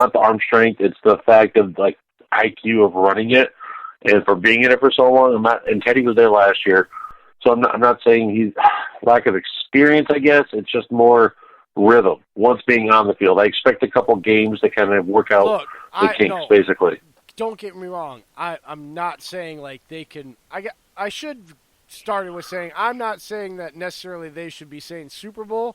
not the arm strength. It's the fact of like IQ of running it and for being in it for so long. And Teddy was there last year, so I'm not saying he's lack of experience. I guess it's just more rhythm once being on the field. I expect a couple games to kind of work out the kinks, basically. Don't get me wrong. I'm not saying like they can. I should started with saying I'm not saying that necessarily they should be saying Super Bowl.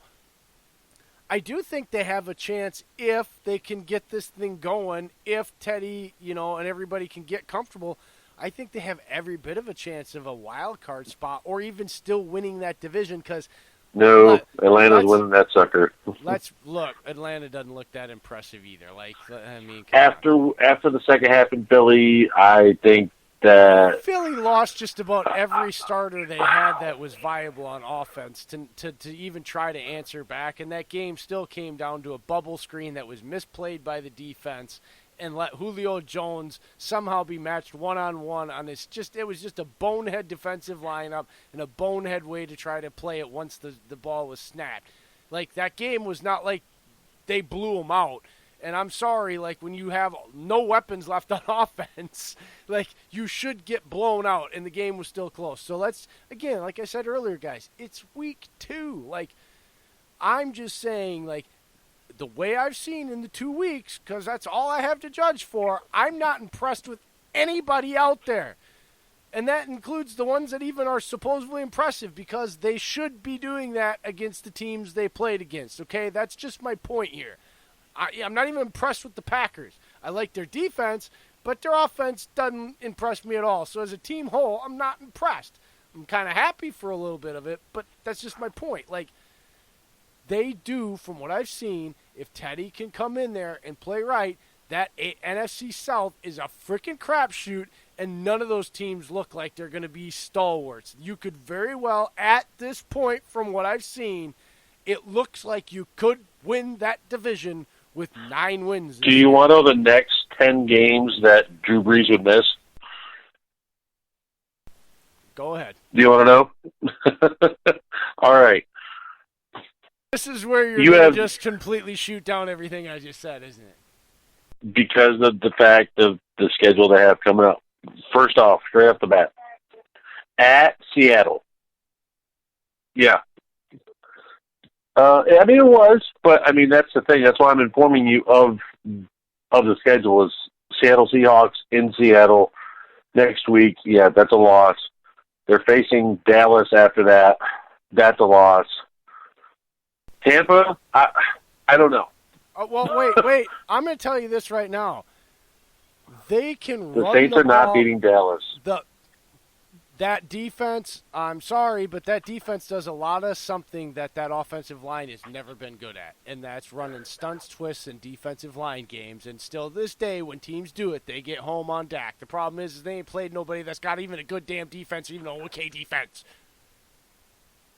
I do think they have a chance if they can get this thing going, if Teddy, and everybody can get comfortable. I think they have every bit of a chance of a wild card spot or even still winning that division because no, Atlanta's winning that sucker. Let's look. Atlanta doesn't look that impressive either. Like, I mean, after the second half in Philly, I think that Philly lost just about every starter they had that was viable on offense to even try to answer back, and that game still came down to a bubble screen that was misplayed by the defense and let Julio Jones somehow be matched one-on-one on this. It was just a bonehead defensive lineup and a bonehead way to try to play it once the ball was snapped. Like, that game was not like they blew them out. And I'm sorry, like, when you have no weapons left on offense, like, you should get blown out, and the game was still close. So let's, again, like I said earlier, guys, it's week 2. Like, I'm just saying, like, the way I've seen in the 2 weeks, because that's all I have to judge for, I'm not impressed with anybody out there. And that includes the ones that even are supposedly impressive, because they should be doing that against the teams they played against, okay? That's just my point here. I'm not even impressed with the Packers. I like their defense, but their offense doesn't impress me at all. So as a team whole, I'm not impressed. I'm kind of happy for a little bit of it, but that's just my point. Like, they do, from what I've seen, if Teddy can come in there and play right, that NFC South is a freaking crapshoot, and none of those teams look like they're going to be stalwarts. You could very well, at this point, from what I've seen, it looks like you could win that division with 9 wins. Do you want to know the next 10 games that Drew Brees would miss? Go ahead. Do you want to know? All right. This is where you're going to just completely shoot down everything I just said, isn't it? Because of the fact of the schedule they have coming up. First off, straight off the bat. At Seattle. Yeah. I mean, it was, but I mean, that's the thing. That's why I'm informing you of the schedule is Seattle Seahawks in Seattle next week. Yeah, that's a loss. They're facing Dallas after that. That's a loss. Tampa, I don't know. Well, wait. I'm going to tell you this right now. They can the run Saints the are not ball. beating Dallas. That defense, I'm sorry, but that defense does a lot of something that offensive line has never been good at, and that's running stunts, twists, and defensive line games. And still this day, when teams do it, they get home on Dak. The problem is they ain't played nobody that's got even a good damn defense or even an okay defense.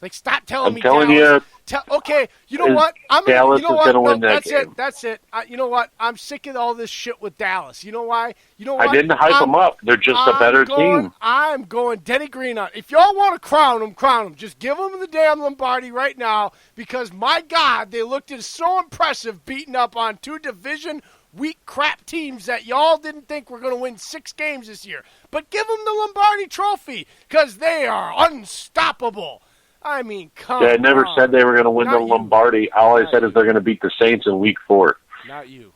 Like, stop telling me telling Dallas. Okay, you know what? Dallas is going to win that game. That's it. You know what? I'm sick of all this shit with Dallas. You know why? You know what? I didn't hype them up. They're just a better team. I'm going Denny Green on. If y'all want to crown them. Just give them the damn Lombardi right now because, my God, they looked so impressive beating up on 2 division weak crap teams that y'all didn't think were going to win 6 games this year. But give them the Lombardi trophy because they are unstoppable. I mean, come on. I never said they were going to win the Lombardi. All I said is they're going to beat the Saints in Week 4. Not you.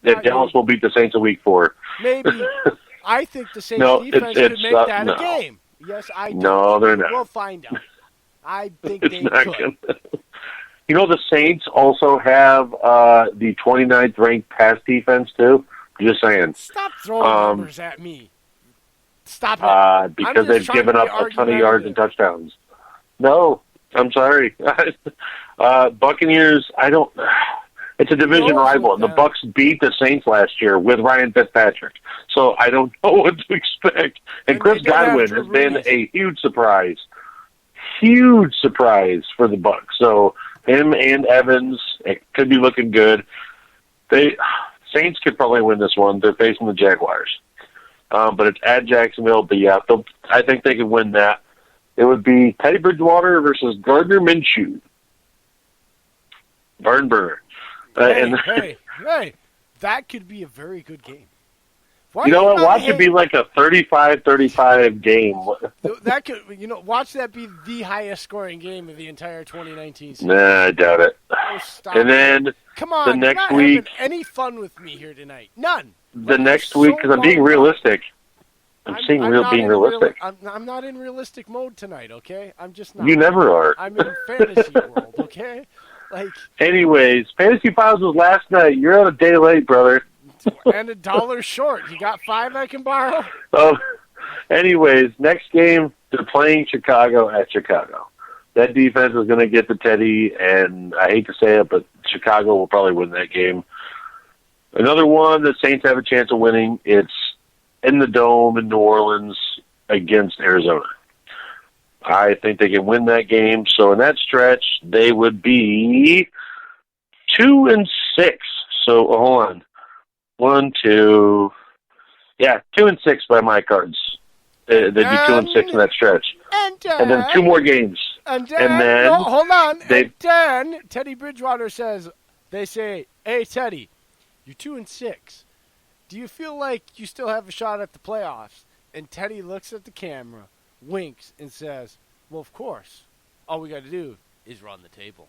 Dallas will beat the Saints in Week 4. Maybe. I think the Saints defense could make that a game. Yes, I do. No, they're not. We'll find out. I think they could. You know, the Saints also have the 29th ranked pass defense, too. Just saying. Stop throwing numbers at me. Stop it. Because they've given up a ton of yards and touchdowns. No, I'm sorry. Buccaneers, it's a division rival. And the Bucs beat the Saints last year with Ryan Fitzpatrick. So I don't know what to expect. And Chris Godwin has been a huge surprise. Huge surprise for the Bucs. So him and Evans, it could be looking good. Saints could probably win this one. They're facing the Jaguars. But it's at Jacksonville. But yeah, I think they could win that. It would be Teddy Bridgewater versus Gardner Minshew. Burn. Hey, That could be a very good game. You know what? Watch it be like a 35-35 game. That could, watch that be the highest scoring game of the entire 2019 season. Nah, I doubt it. Oh, stop and it. then Come on, the next you're not week, having any fun with me here tonight. None. The next week, because I'm being realistic. I'm being realistic. I'm not in realistic mode tonight, okay? I'm just not. You never are. I'm in fantasy world, okay? Anyways, Fantasy Files was last night. You're a day late, brother. And $1 short. You got 5 I can borrow? Anyways, next game, they're playing Chicago at Chicago. That defense is going to get to Teddy, and I hate to say it, but Chicago will probably win that game. Another one the Saints have a chance of winning. It's in the Dome in New Orleans against Arizona. I think they can win that game. So in that stretch, they would be 2-6. So hold on. 1, 2. Yeah, 2-6 by my cards. They'd be 2-6 in that stretch. And then 2 more games. And then hold on. And then Teddy Bridgewater says, they say, hey, Teddy, you're 2-6. Do you feel like you still have a shot at the playoffs? And Teddy looks at the camera, winks, and says, well, of course. All we got to do is run the table.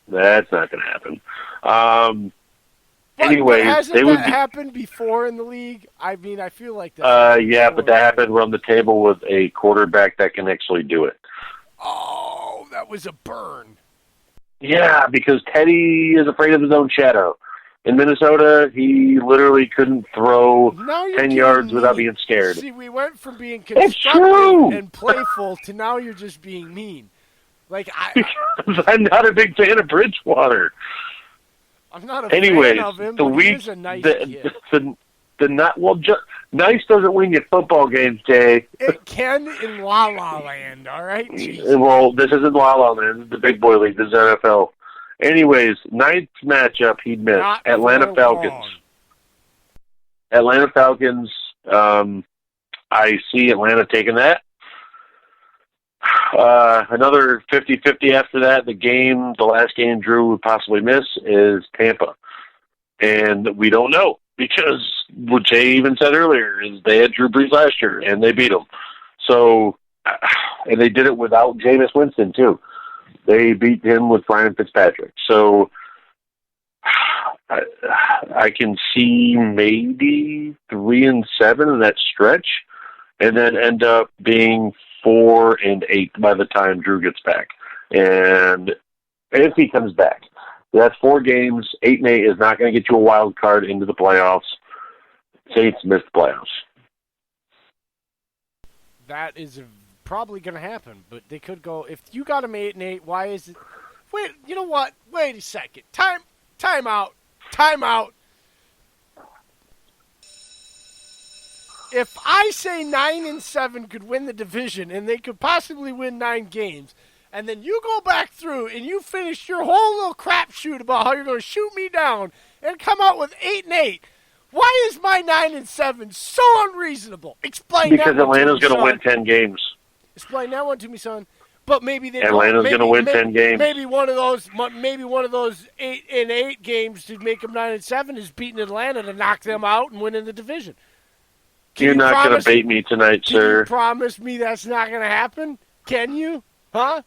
That's not going to happen. Anyway, hasn't that happened before in the league? I mean, I feel like that. Yeah, but that happened run the table with a quarterback that can actually do it. Oh, that was a burn. Yeah, because Teddy is afraid of his own shadow. In Minnesota, he literally couldn't throw 10 yards without being scared. See, we went from being constructive and playful to now you're just being mean. I'm not a big fan of Bridgewater. I'm not a fan of him, but he's a nice kid. Nice doesn't win you football games, Jay. It can in La La Land, all right? Well, this isn't La La Land. This is the big boy league. This is NFL. Anyways, ninth matchup he'd miss. Atlanta Falcons. Atlanta Falcons, I see Atlanta taking that. Another 50-50 after that. The last game Drew would possibly miss is Tampa. And we don't know because what Jay even said earlier is they had Drew Brees last year and they beat him. So, and they did it without Jameis Winston too. They beat him with Ryan Fitzpatrick. So I can see maybe 3-7 in that stretch and then end up being 4-8 by the time Drew gets back. And if he comes back, that's 4 games. 8-8 is not going to get you a wild card into the playoffs. Saints missed the playoffs. That is probably going to happen, but they could go. If you got them 8-8, why is it? Wait, you know what? Wait a second. Time out. If I say 9-7 could win the division and they could possibly win 9 games, and then you go back through and you finish your whole little crapshoot about how you're going to shoot me down and come out with 8-8, why is my 9-7 so unreasonable? Explain that. Because Atlanta's going to win 10 games. Explain that one to me, son. But maybe they Atlanta's going to win 10 games. Maybe one of those 8-8 games to make them 9-7 is beating Atlanta to knock them out and winning the division. You're not going to bait me tonight, sir. Can you promise me that's not going to happen? Can you? Huh?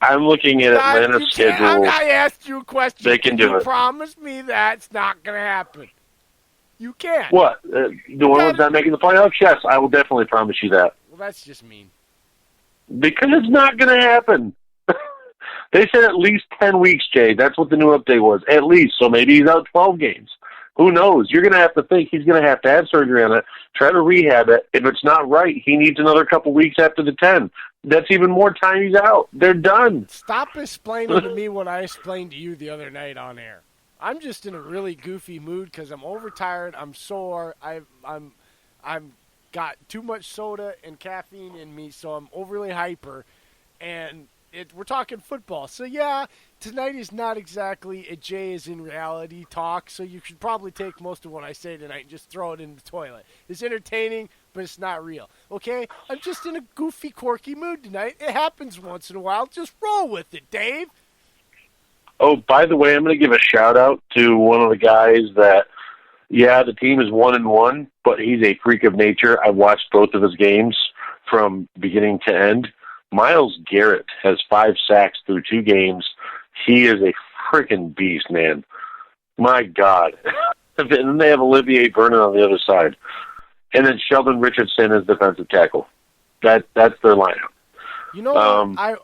I'm looking at Atlanta's schedule. I asked you a question. They can do it. Can you promise me that's not going to happen? You can't. What? The one's not making the playoffs? Yes, I will definitely promise you that. Well, that's just mean. Because it's not going to happen. They said at least 10 weeks, Jay. That's what the new update was. At least. So maybe he's out 12 games. Who knows? You're going to have to think he's going to have surgery on it, try to rehab it. If it's not right, he needs another couple weeks after the 10. That's even more time he's out. They're done. Stop explaining to me what I explained to you the other night on air. I'm just in a really goofy mood because I'm overtired. I'm sore. I'm got too much soda and caffeine in me, so I'm overly hyper. And we're talking football. So, yeah, tonight is not exactly a Jay is in reality talk, so you should probably take most of what I say tonight and just throw it in the toilet. It's entertaining, but it's not real. Okay? I'm just in a goofy, quirky mood tonight. It happens once in a while. Just roll with it, Dave. Oh, by the way, I'm going to give a shout out to one of the guys that, yeah, the team is 1-1, but he's a freak of nature. I've watched both of his games from beginning to end. Myles Garrett has 5 sacks through 2 games. He is a freaking beast, man. My God. And then they have Olivier Vernon on the other side. And then Sheldon Richardson as defensive tackle. That's their lineup. You know,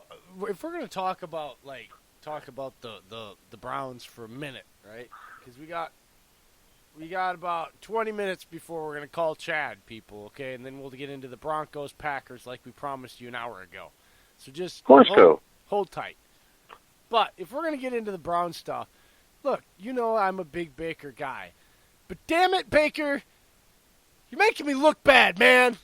if we're going to talk about the Browns for a minute, right? Because we got about 20 minutes before we're going to call Chad, people, okay? And then we'll get into the Broncos Packers like we promised you an hour ago. So just hold tight. But if we're going to get into the Brown stuff, look, you know I'm a big Baker guy. But damn it, Baker, you're making me look bad, man.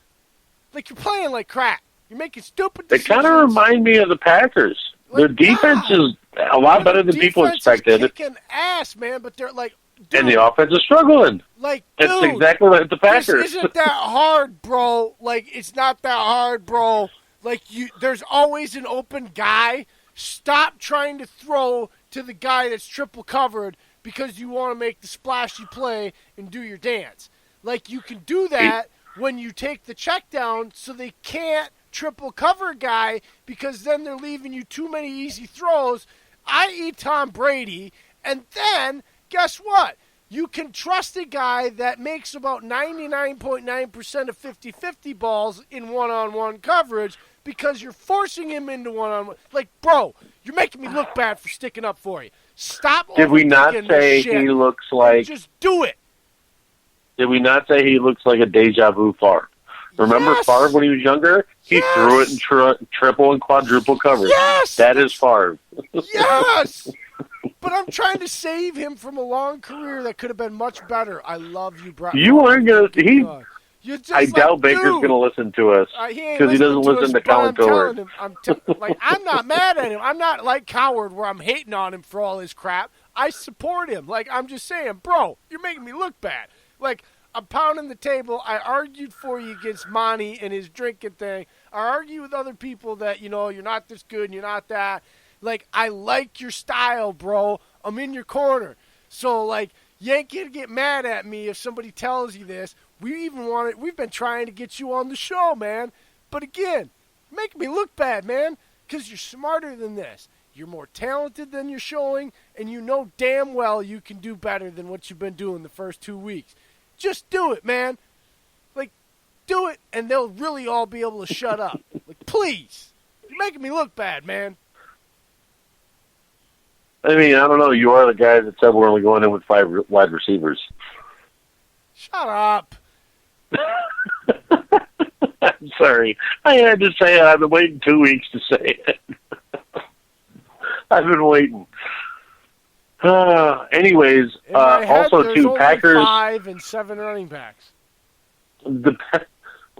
Like you're playing like crap. You're making stupid decisions. They kind of remind me of the Packers. Their defense is a lot better than people expected. Defense is kicking ass, man, but they're like, dude, and the offense is struggling. Like, it's dude, exactly like the Packers. This isn't that hard, bro. Like, it's not that hard, bro. Like, there's always an open guy. Stop trying to throw to the guy that's triple covered because you want to make the splashy play and do your dance. Like, you can do that when you take the check down so they can't triple cover a guy because then they're leaving you too many easy throws, i.e. Tom Brady. And then, guess what? You can trust a guy that makes about 99.9% of 50-50 balls in one-on-one coverage because you're forcing him into one-on-one. Like, bro, you're making me look bad for sticking up for you. Stop overthinking this shit. Did we not say he looks like... Just do it. Did we not say he looks like a deja vu Favre? Remember Favre when he was younger? He threw it in triple and quadruple coverage. Yes! That is Favre. Yes! But I'm trying to save him from a long career that could have been much better. I love you, Brett. You aren't going to... I doubt Baker's going to listen to us because he doesn't listen to Colin Cowherd. I'm not mad at him. I'm not like Cowherd where I'm hating on him for all his crap. I support him. Like, I'm just saying, bro, you're making me look bad. Like, I'm pounding the table. I argued for you against Monty and his drinking thing. I argue with other people that, you know, you're not this good and you're not that. Like, I like your style, bro. I'm in your corner. So, like, you ain't going to get mad at me if somebody tells you this. We've been trying to get you on the show, man. But again, make me look bad, man, because you're smarter than this. You're more talented than you're showing, and you know damn well you can do better than what you've been doing the first 2 weeks. Just do it, man. Like, do it, and they'll really all be able to shut up. Like, please. You're making me look bad, man. I mean, I don't know. You are the guy that said we're only going in with 5 wide receivers. Shut up. I'm sorry. I had to say it. I've been waiting 2 weeks to say it. I've been waiting. Anyways, also two Packers. 5 and 7 running backs. The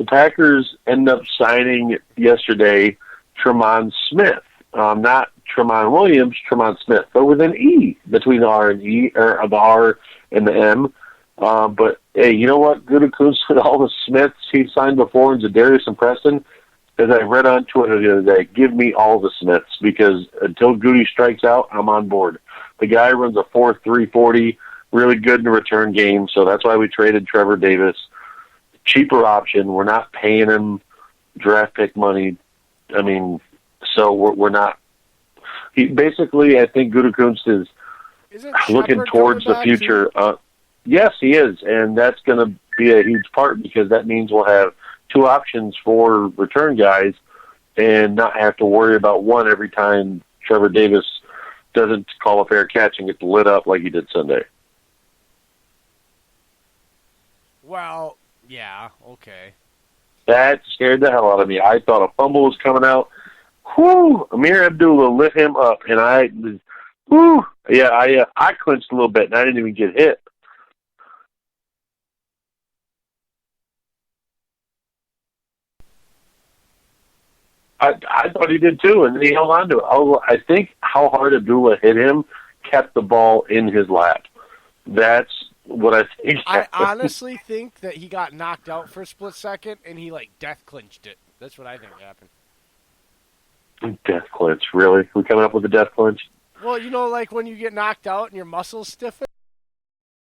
Packers end up signing yesterday Tremont Smith. Not Tremont Williams, Tremont Smith, but with an E between the R and E, or the R and the M. But hey, you know what? Gutekunst with all the Smiths he signed before, and Zadarius and Preston. As I read on Twitter the other day, give me all the Smiths because until Goody strikes out, I'm on board. The guy runs a 4.3 40, really good in the return game, so that's why we traded Trevor Davis. Cheaper option. We're not paying him draft pick money. I mean, so we're not. He basically, I think Gutekunst is looking towards the future. Yes, he is, and that's going to be a huge part because that means we'll have 2 options for return guys and not have to worry about one every time Trevor Davis doesn't call a fair catch and gets lit up like he did Sunday. Well, yeah, okay. That scared the hell out of me. I thought a fumble was coming out. Whew! Amir Abdullah lit him up, and I clinched a little bit, and I didn't even get hit. I thought he did too, and then he held on to it. I think how hard Abdullah hit him kept the ball in his lap. That's what I think happened. I honestly think that he got knocked out for a split second, and he, like, death clinched it. That's what I think happened. Death clinch, really? We coming up with a death clinch? Well, like when you get knocked out and your muscles stiffen.